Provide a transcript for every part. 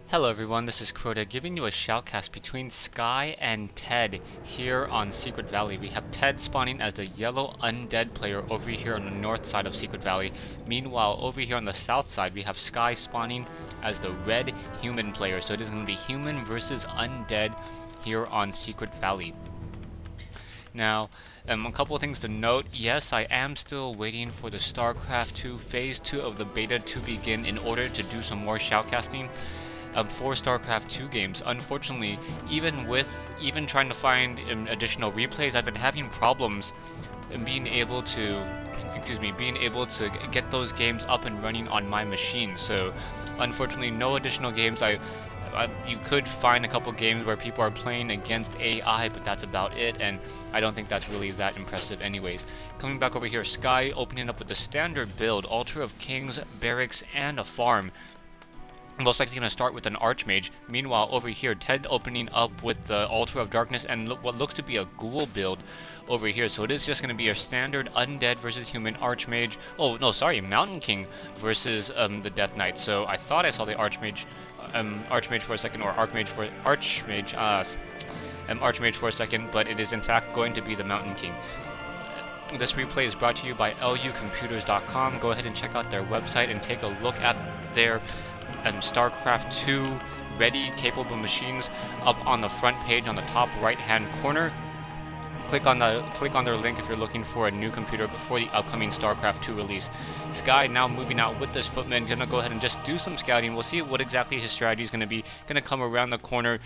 Hello everyone, this is Crota giving you a shoutcast between Sky and Ted here on Secret Valley. We have Ted spawning as the yellow undead player over here on the north side of Secret Valley. Meanwhile, over here on the south side, we have Sky spawning as the red human player. So it is going to be human versus undead here on Secret Valley. Now, a couple of things to note. Yes, I am still waiting for the StarCraft 2 Phase 2 of the beta to begin in order to do some more shoutcasting for StarCraft 2 games. Unfortunately, even trying to find additional replays, I've been having problems in being able to get those games up and running on my machine. So, unfortunately, no additional games. You could find a couple games where people are playing against AI, but that's about it, and I don't think that's really that impressive anyways. Coming back over here, Sky opening up with the standard build, Altar of Kings, Barracks, and a farm. Most likely going to start with an Archmage. Meanwhile, over here, Ted opening up with the Altar of Darkness and what looks to be a Ghoul build over here. So it is just going to be a standard Undead versus Human Archmage. Oh, no, sorry, Mountain King versus the Death Knight. So I thought I saw the Archmage for a second, or Archmage for a second, but it is in fact going to be the Mountain King. This replay is brought to you by lucomputers.com. Go ahead and check out their website and take a look at their StarCraft 2 ready capable machines up on the front page on the top right hand corner. Click on their link if you're looking for a new computer before the upcoming StarCraft 2 release. Sky now moving out with this footman, gonna go ahead and just do some scouting. We'll see what exactly his strategy is gonna be. Gonna come around the corner,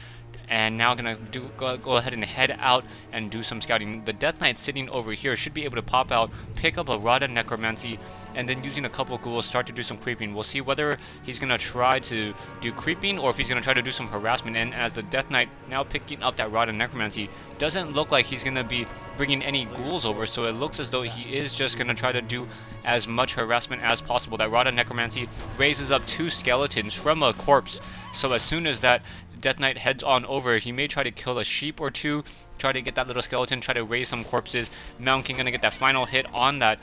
and now gonna go ahead and head out and do some scouting. The Death Knight sitting over here should be able to pop out, pick up a Rod of Necromancy, and then using a couple of ghouls start to do some creeping. We'll see whether he's gonna try to do creeping or if he's gonna try to do some harassment. And as the Death Knight now picking up that Rod of Necromancy, doesn't look like he's gonna be bringing any ghouls over, so it looks as though he is just gonna try to do as much harassment as possible. That Rod of Necromancy raises up 2 skeletons from a corpse, so as soon as that Death Knight heads on over, he may try to kill a sheep or two, try to get that little skeleton, try to raise some corpses. Mountain King gonna get that final hit on that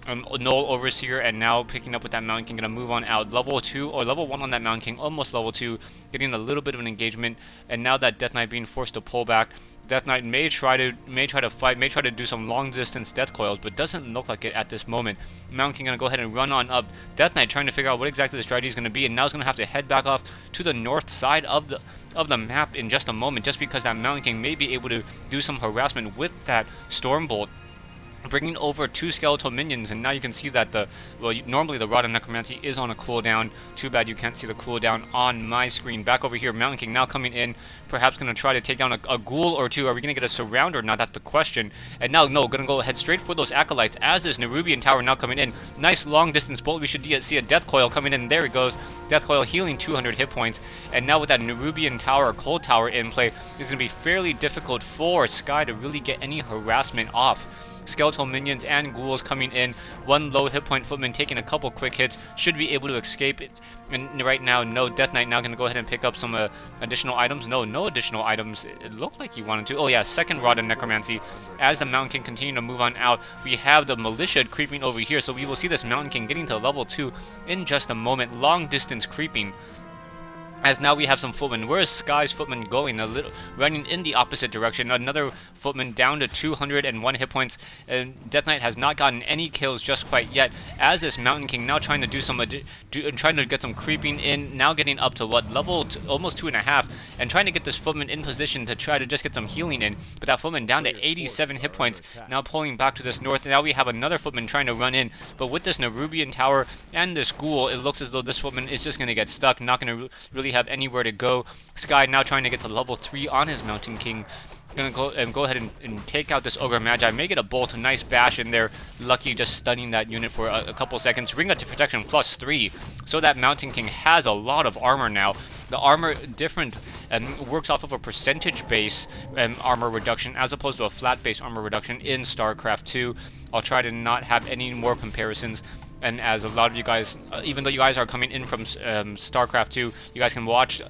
Null Overseer, and now picking up with that Mountain King, gonna move on out. Level 2 or level 1 on that Mountain King, almost level 2, getting a little bit of an engagement, and now that Death Knight being forced to pull back. Death Knight may try to fight, may try to do some long distance death coils, but doesn't look like it at this moment. Mountain King gonna go ahead and run on up. Death Knight trying to figure out what exactly the strategy is gonna be, and now is gonna have to head back off to the north side of the map in just a moment, just because that Mountain King may be able to do some harassment with that Stormbolt, bringing over 2 skeletal minions. And now you can see that normally the Rod of Necromancy is on a cooldown. Too bad you can't see the cooldown on my screen. Back over here, Mountain King now coming in, perhaps going to try to take down a ghoul or two. Are we going to get a surround or not? That's the question. And now, no, going to go ahead straight for those acolytes as this Nerubian Tower now coming in. Nice long distance bolt. We should see a Death Coil coming in. There it goes. Death Coil healing 200 hit points. And now with that Nerubian Tower, Cold Tower in play, it's going to be fairly difficult for Sky to really get any harassment off. Skeletal minions and ghouls coming in. 1 low hit point footman taking a couple quick hits. Should be able to escape it. And right now, no. Death Knight now going to go ahead and pick up some additional items. No additional items. It looked like he wanted to. Oh yeah, second Rod of Necromancy. As the Mountain King continue to move on out, we have the Militia creeping over here. So we will see this Mountain King getting to level 2 in just a moment. Long distance creeping. As now we have some footmen. Where is Sky's footman going? Running in the opposite direction. Another footman down to 201 hit points. And Death Knight has not gotten any kills just quite yet. As this Mountain King now trying to do some trying to get some creeping in. Now getting up to what, level almost 2.5, and trying to get this footman in position to try to just get some healing in. But that footman down to 87 hit points. Now pulling back to this north. Now we have another footman trying to run in. But with this Nerubian Tower and this ghoul, it looks as though this footman is just going to get stuck. Not going to really have anywhere to go. Sky now trying to get to level 3 on his Mountain King. Gonna go ahead and take out this Ogre Magi. May get a bolt, a nice bash in there. Lucky just stunning that unit for a couple seconds. Ring up to protection +3. So that Mountain King has a lot of armor now. The armor works off of a percentage base armor reduction as opposed to a flat base armor reduction in StarCraft 2. I'll try to not have any more comparisons. And as a lot of you guys, even though you guys are coming in from StarCraft 2, you guys can watch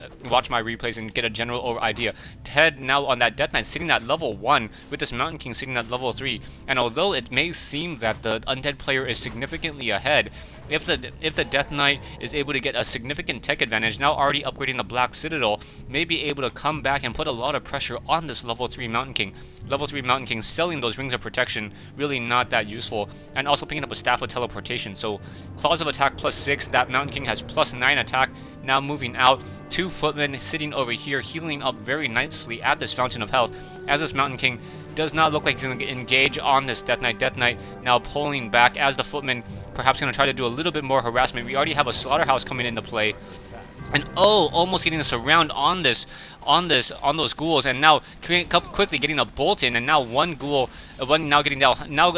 my replays and get a general idea. Ted now on that Death Knight sitting at level 1, with this Mountain King sitting at level 3. And although it may seem that the Undead player is significantly ahead, if the Death Knight is able to get a significant tech advantage, now already upgrading the Black Citadel, may be able to come back and put a lot of pressure on this level 3 Mountain King. Level 3 Mountain King selling those rings of protection, really not that useful, and also picking up a Staff of Teleportation. So Claws of Attack +6, that Mountain King has +9 attack. Now moving out, 2 footmen sitting over here, healing up very nicely at this Fountain of Health, as this Mountain King does not look like he's going to engage on this Death Knight. Death Knight now pulling back as the footman perhaps going to try to do a little bit more harassment. We already have a Slaughterhouse coming into play. And oh, almost getting a surround on those ghouls, and now quickly getting a bolt in, and now one ghoul, one now getting down. Now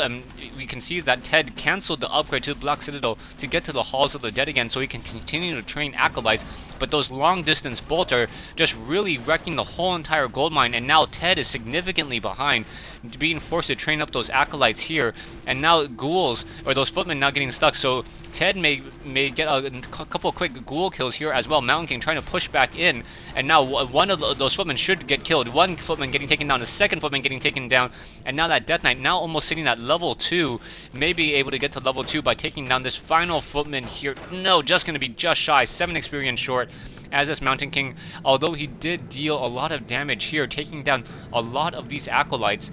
we can see that Ted canceled the upgrade to the Black Citadel to get to the Halls of the Dead again, so he can continue to train acolytes. But those long distance bolts are just really wrecking the whole entire gold mine, and now Ted is significantly behind, being forced to train up those acolytes here, and now ghouls, or those footmen, now getting stuck. So Ted may get a couple of quick ghoul kills here as well. Mountain King trying to push back in, and now one of those footmen should get killed. One footman getting taken down, the second footman getting taken down, and now that Death Knight, now almost sitting at level 2, may be able to get to level 2 by taking down this final footman here. No, just going to be just shy, 7 experience short. As this Mountain King, although he did deal a lot of damage here, taking down a lot of these acolytes,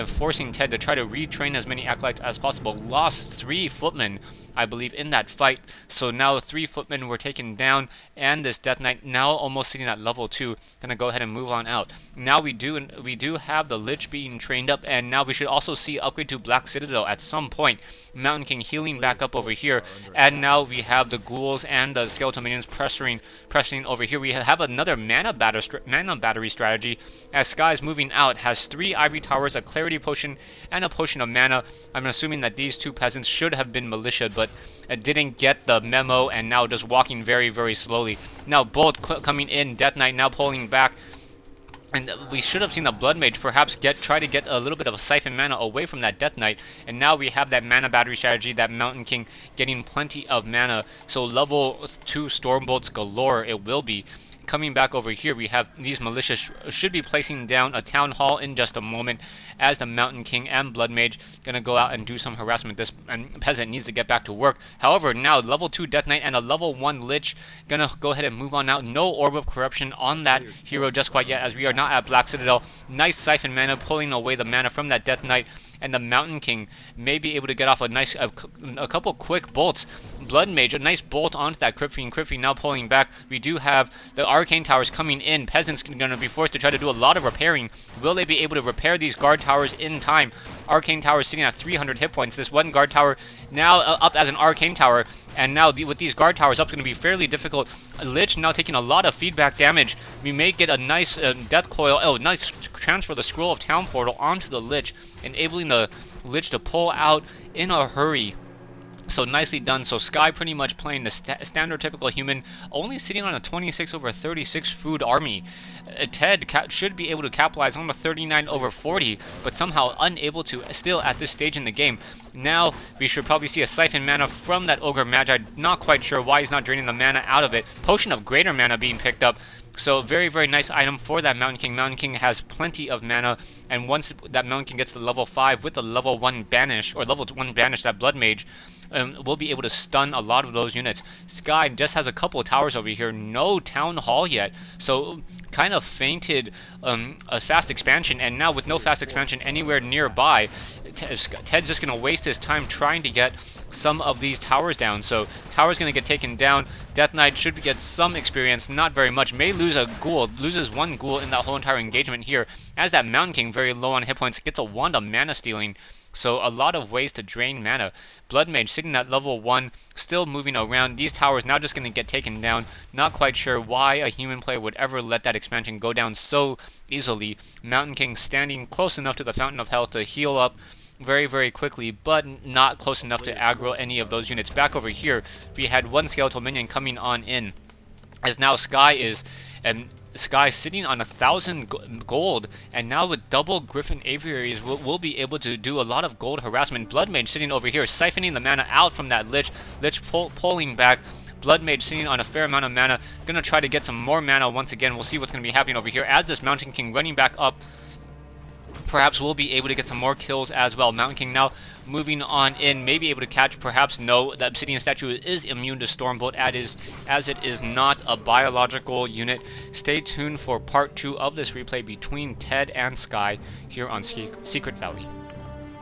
forcing Ted to try to retrain as many acolytes as possible. Lost 3 footmen, I believe, in that fight. So now 3 footmen were taken down, and this Death Knight now almost sitting at level 2. Gonna go ahead and move on out. Now we do have the Lich being trained up, and now we should also see upgrade to Black Citadel at some point. Mountain King healing back up over here, and now we have the ghouls and the skeletal minions pressing over here. We have another mana battery strategy, as Sky's moving out, has 3 ivory towers, a clarity potion, and a potion of mana. I'm assuming that these 2 peasants should have been militia, but didn't get the memo, and now just walking very, very slowly. Now both coming in, Death Knight now pulling back. And we should have seen the Blood Mage perhaps try to get a little bit of a siphon mana away from that Death Knight. And now we have that mana battery strategy, that Mountain King getting plenty of mana. So level 2 Stormbolts galore it will be. Coming back over here, we have these militias should be placing down a town hall in just a moment, as the Mountain King and Blood Mage gonna go out and do some harassment. This peasant needs to get back to work. However, now level 2 Death Knight and a level 1 Lich gonna go ahead and move on out. No Orb of Corruption on that hero just quite yet, as we are not at Black Citadel. Nice siphon mana, pulling away the mana from that Death Knight, and the Mountain King may be able to get off a couple quick bolts. Blood Mage, a nice bolt onto that Crypt Fiend. Crypt Fiend now pulling back. We do have the Arcane Towers coming in. Peasants going to be forced to try to do a lot of repairing. Will they be able to repair these guard towers in time? Arcane Tower sitting at 300 hit points. This one guard tower now up as an Arcane Tower, and now with these guard towers up, it's going to be fairly difficult. Lich now taking a lot of feedback damage. We may get a nice death coil. Oh, nice transfer the Scroll of Town Portal onto the Lich, enabling the Lich to pull out in a hurry. So nicely done. So Sky pretty much playing the standard typical human, only sitting on a 26/36 food army. Ted should be able to capitalize on the 39/40, but somehow unable to still at this stage in the game. Now we should probably see a siphon mana from that Ogre Magi. Not quite sure why he's not draining the mana out of it. Potion of Greater Mana being picked up. So very, very nice item for that Mountain King. Mountain King has plenty of mana, and once that Mountain King gets to level 5 with the level 1 banish, or level 1 banish, that Blood Mage, we'll be able to stun a lot of those units. Sky just has a couple of towers over here, no town hall yet, so kind of fainted a fast expansion, and now with no fast expansion anywhere nearby, Ted's just going to waste his time trying to get some of these towers down. So tower's going to get taken down. Death Knight should get some experience, not very much. May lose a ghoul, loses 1 ghoul in that whole entire engagement here, as that Mountain King, very low on hit points, gets a wand of mana stealing. So a lot of ways to drain mana. Blood Mage sitting at level 1, still moving around. These towers now just going to get taken down. Not quite sure why a human player would ever let that expansion go down so easily. Mountain King standing close enough to the Fountain of Health to heal up very, very quickly, but not close enough to aggro any of those units. Back over here, we had 1 skeletal minion coming on in, as now Sky is... Sky sitting on 1,000 gold, and now with double Griffin Aviaries, we'll be able to do a lot of gold harassment. Blood Mage sitting over here, siphoning the mana out from that Lich. Lich pulling back. Blood Mage sitting on a fair amount of mana. Gonna try to get some more mana once again. We'll see what's gonna be happening over here as this Mountain King running back up. perhaps we'll be able to get some more kills as well. Mountain King now moving on in, maybe able to catch, perhaps no. The Obsidian Statue is immune to Stormbolt, as it is not a biological unit. Stay tuned for part 2 of this replay between Ted and Sky here on Secret Valley.